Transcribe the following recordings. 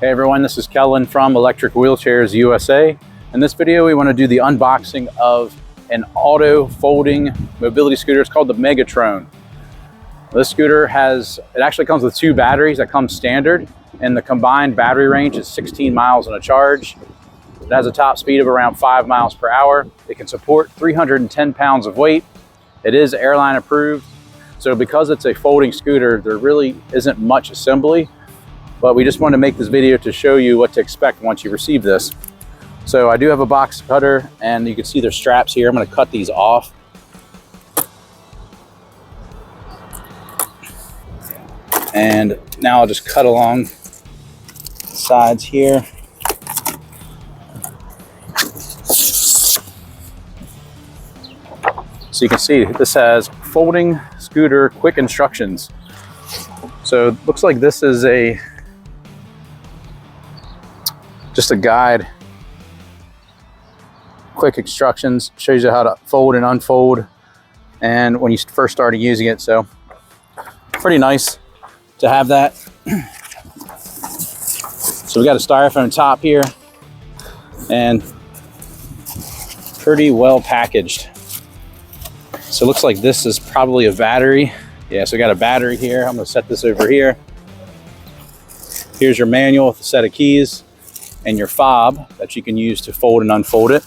Hey everyone, this is Kellen from Electric Wheelchairs USA. In this video, we want to do the unboxing of an auto folding mobility scooter. It's called the Megatrone. This scooter actually comes with 2 batteries that come standard, and the combined battery range is 16 miles on a charge. It has a top speed of around 5 miles per hour. It can support 310 pounds of weight. It is airline approved. So because it's a folding scooter, there really isn't much assembly, but we just want to make this video to show you what to expect once you receive this. So I do have a box cutter, and you can see there's straps here. I'm going to cut these off. And now I'll just cut along the sides here. So you can see this has folding scooter quick instructions. So it looks like this is just a guide. Quick instructions, shows you how to fold and unfold, and when you first started using it. So pretty nice to have that. So we got a styrofoam top here, and pretty well packaged. So it looks like this is probably a battery. Yeah, so we got a battery here. I'm gonna set this over here. Here's your manual with a set of keys and your fob that you can use to fold and unfold it.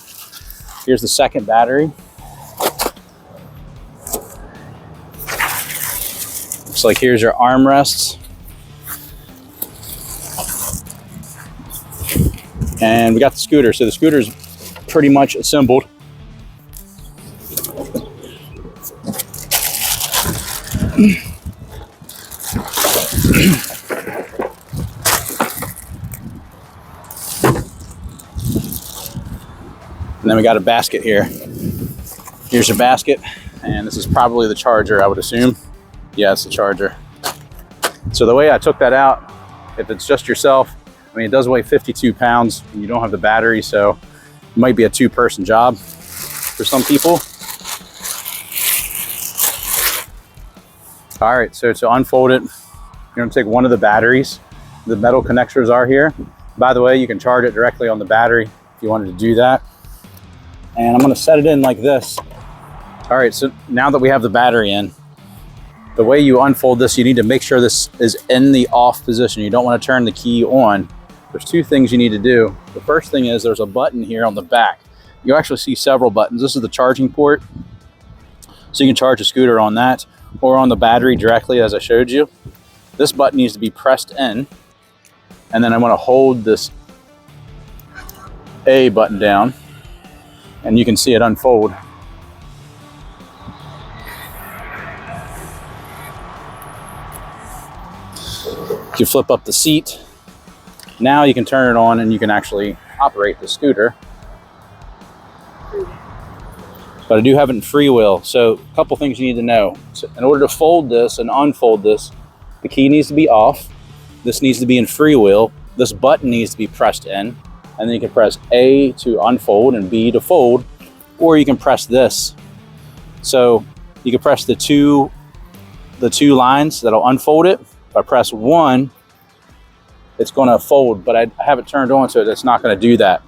Here's the second battery. Looks like here's your armrests. And we got the scooter. So the scooter's pretty much assembled. And then we got a basket here. Here's your basket, and this is probably the charger, I would assume. Yeah, it's the charger. So the way I took that out, if it's just yourself, I mean, it does weigh 52 pounds, and you don't have the battery, so it might be a 2-person job for some people. All right, so to unfold it, you're gonna take one of the batteries. The metal connectors are here. By the way, you can charge it directly on the battery if you wanted to do that. And I'm gonna set it in like this. All right, so now that we have the battery in, the way you unfold this, you need to make sure this is in the off position. You don't wanna turn the key on. There's 2 things you need to do. The first thing is there's a button here on the back. You actually see several buttons. This is the charging port. So you can charge a scooter on that or on the battery directly, as I showed you. This button needs to be pressed in. And then I wanna hold this A button down, and you can see it unfold. You flip up the seat. Now you can turn it on and you can actually operate the scooter. But I do have it in freewheel, so a couple things you need to know. So in order to fold this and unfold this, the key needs to be off. This needs to be in freewheel. This button needs to be pressed in. And then you can press A to unfold and B to fold, or you can press this. So you can press the two lines that'll unfold it. If I press 1, it's gonna fold, but I have it turned on so it's not gonna do that.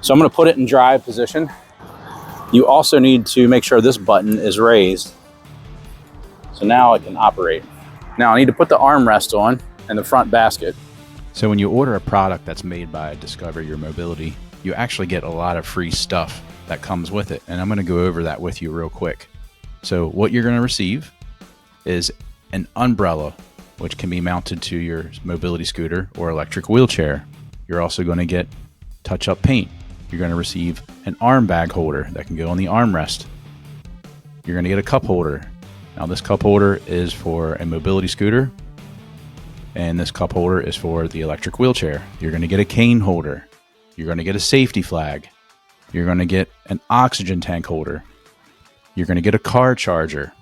So I'm gonna put it in drive position. You also need to make sure this button is raised. So now I can operate. Now I need to put the armrest on and the front basket. So when you order a product that's made by Discover Your Mobility, you actually get a lot of free stuff that comes with it. And I'm going to go over that with you real quick. So what you're going to receive is an umbrella, which can be mounted to your mobility scooter or electric wheelchair. You're also going to get touch-up paint. You're going to receive an arm bag holder that can go on the armrest. You're going to get a cup holder. Now this cup holder is for a mobility scooter, and this cup holder is for the electric wheelchair. You're going to get a cane holder. You're going to get a safety flag. You're going to get an oxygen tank holder. You're going to get a car charger.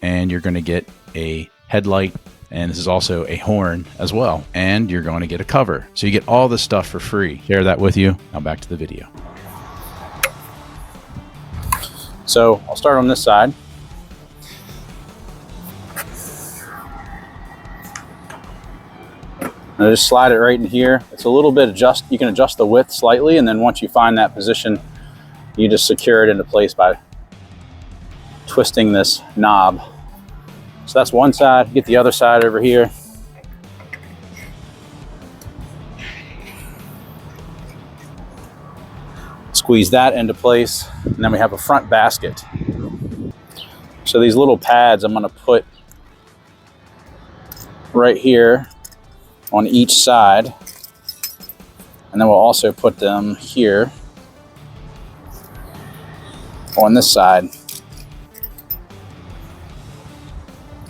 And you're going to get a headlight, and this is also a horn as well. And you're going to get a cover. So you get all this stuff for free. Share that with you. Now back to the video. So I'll start on this side. And I just slide it right in here. It's a little bit you can adjust the width slightly, and then once you find that position, you just secure it into place by twisting this knob. So that's one side. Get the other side over here. Squeeze that into place, and then we have a front basket. So these little pads I'm going to put right here on each side, and then we'll also put them here on this side.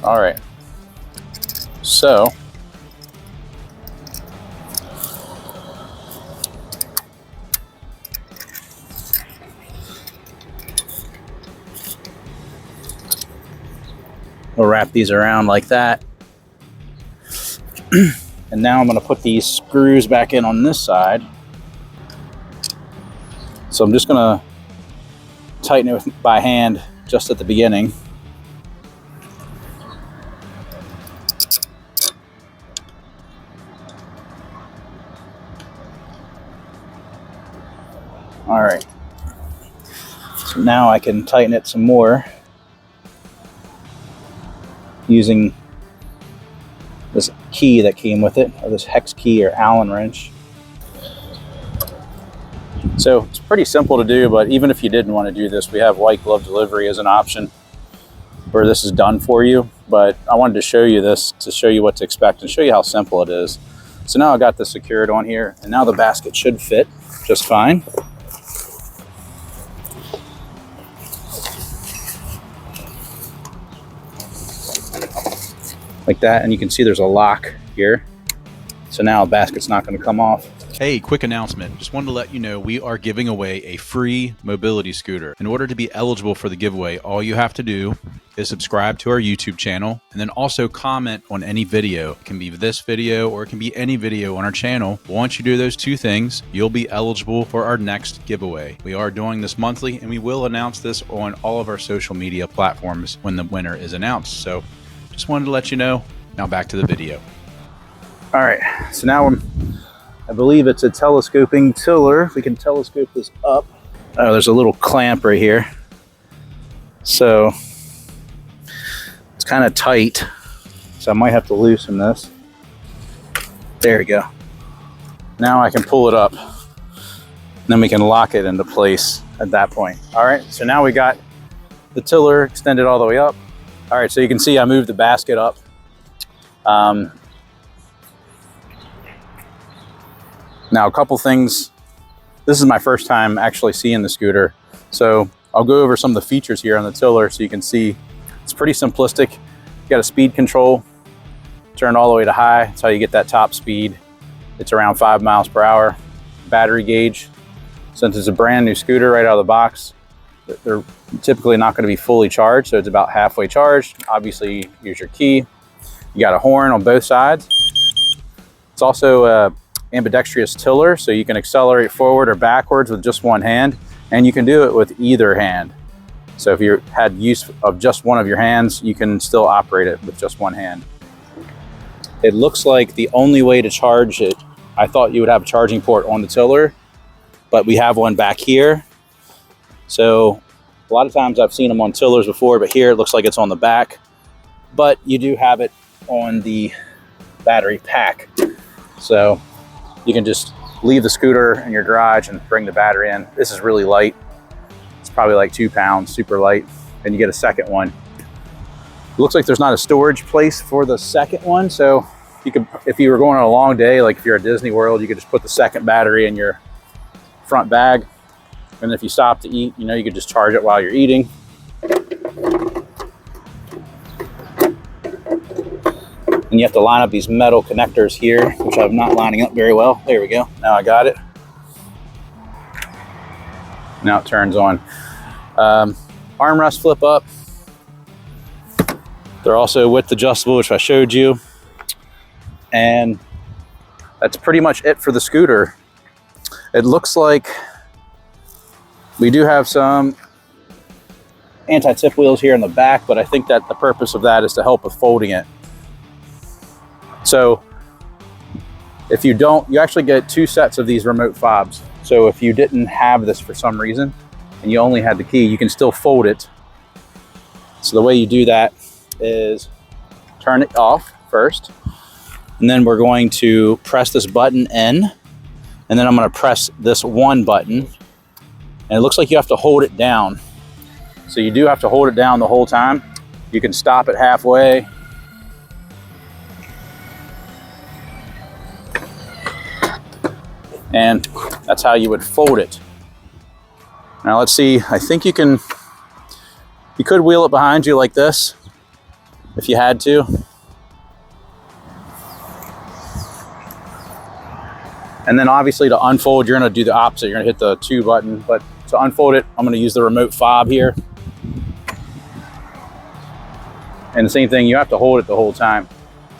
All right, so we'll wrap these around like that. And now I'm going to put these screws back in on this side. So I'm just going to tighten it by hand just at the beginning. All right. So now I can tighten it some more using this key that came with it, or this hex key or Allen wrench. So it's pretty simple to do, but even if you didn't want to do this, we have white glove delivery as an option where this is done for you. But I wanted to show you this to show you what to expect and show you how simple it is. So now I got this secured on here, and now the basket should fit just fine. Like that, and you can see there's a lock here. So now the basket's not going to come off. Hey, quick announcement. Just wanted to let you know we are giving away a free mobility scooter. In order to be eligible for the giveaway, all you have to do is subscribe to our YouTube channel and then also comment on any video. It can be this video or it can be any video on our channel. Once you do those two things, you'll be eligible for our next giveaway. We are doing this monthly, and we will announce this on all of our social media platforms when the winner is announced. So just wanted to let you know. Now back to the video. All right, so now I believe it's a telescoping tiller. If we can telescope this up. Oh, there's a little clamp right here. So it's kind of tight. So I might have to loosen this. There we go. Now I can pull it up. Then we can lock it into place at that point. All right, so now we got the tiller extended all the way up. All right, so you can see I moved the basket up. Now, a couple things. This is my first time actually seeing the scooter. So I'll go over some of the features here on the tiller so you can see it's pretty simplistic. You got a speed control, turn all the way to high. That's how you get that top speed. It's around 5 miles per hour. Battery gauge. Since it's a brand new scooter right out of the box, they're typically not going to be fully charged, so it's about halfway charged. Obviously, use your key. You got a horn on both sides. It's also a ambidextrous tiller, so you can accelerate forward or backwards with just one hand, and you can do it with either hand. So if you had use of just one of your hands, you can still operate it with just one hand. It looks like the only way to charge it, I thought you would have a charging port on the tiller, but we have one back here. So a lot of times I've seen them on tillers before, but here it looks like it's on the back, but you do have it on the battery pack. So you can just leave the scooter in your garage and bring the battery in. This is really light. It's probably like 2 pounds, super light. And you get a second one. It looks like there's not a storage place for the second one. So you could, if you were going on a long day, like if you're at Disney World, you could just put the second battery in your front bag. And if you stop to eat, you know, you could just charge it while you're eating. And you have to line up these metal connectors here, which I'm not lining up very well. There we go. Now I got it. Now it turns on. Armrest flip up. They're also width adjustable, which I showed you. And that's pretty much it for the scooter. It looks like we do have some anti-tip wheels here in the back, but I think that the purpose of that is to help with folding it. So If you don't, you actually get 2 sets of these remote fobs. So if you didn't have this for some reason and you only had the key, you can still fold it. So the way you do that is turn it off first, and then we're going to press this button in, and then I'm going to press this 1 button, and it looks like you have to hold it down. So you do have to hold it down the whole time. You can stop it halfway. And that's how you would fold it. Now let's see, I think you could wheel it behind you like this if you had to. And then obviously to unfold, you're gonna do the opposite. You're gonna hit the 2 button, but to unfold it, I'm gonna use the remote fob here. And the same thing, you have to hold it the whole time.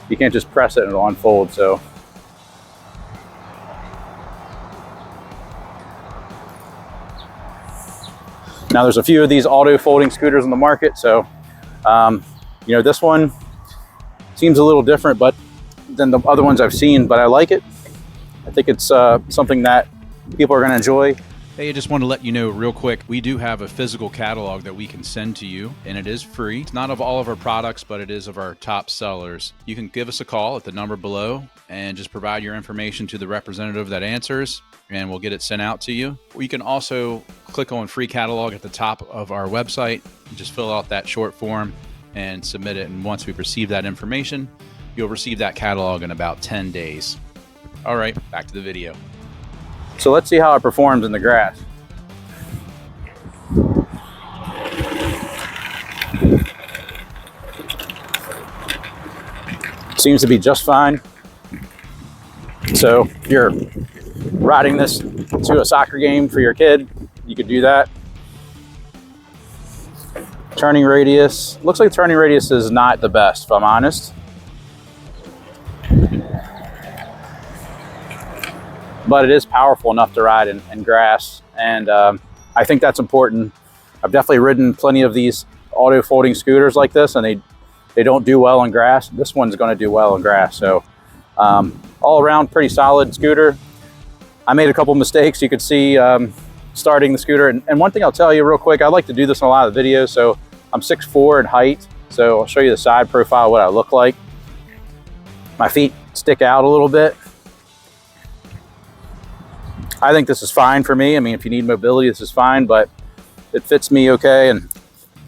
You can't just press it and it'll unfold, so. Now there's a few of these auto folding scooters on the market, so you know, this one seems a little different than the other ones I've seen, but I like it. I think it's something that people are going to enjoy. Hey, I just want to let you know real quick, we do have a physical catalog that we can send to you, and it is free. It's not of all of our products, but it is of our top sellers. You can give us a call at the number below and just provide your information to the representative that answers, and we'll get it sent out to you. You can also click on free catalog at the top of our website and just fill out that short form and submit it. And once we receive that information, you'll receive that catalog in about 10 days. All right, back to the video. So let's see how it performs in the grass. Seems to be just fine. So if you're riding this to a soccer game for your kid, you could do that. Turning radius, looks like turning radius is not the best, if I'm honest. But it is powerful enough to ride in grass, and I think that's important. I've definitely ridden plenty of these auto folding scooters like this, and they don't do well in grass. This one's going to do well in grass. So all around pretty solid scooter. I made a couple mistakes. You could see starting the scooter, and one thing I'll tell you real quick, I like to do this in a lot of videos. So I'm 6'4" in height, so I'll show you the side profile, what I look like. My feet stick out a little bit. I think this is fine for me. I mean, if you need mobility, this is fine, but it fits me okay. And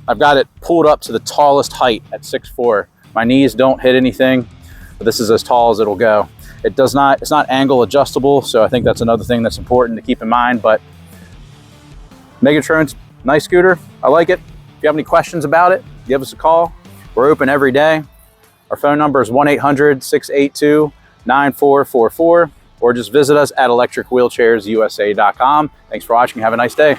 I've got it pulled up to the tallest height at 6'4". My knees don't hit anything, but this is as tall as it'll go. It's not angle adjustable, so I think that's another thing that's important to keep in mind. But Megatrone's nice scooter. I like it. If you have any questions about it, give us a call. We're open every day. Our phone number is 1-800-682-9444, or just visit us at electricwheelchairsusa.com. Thanks for watching. Have a nice day.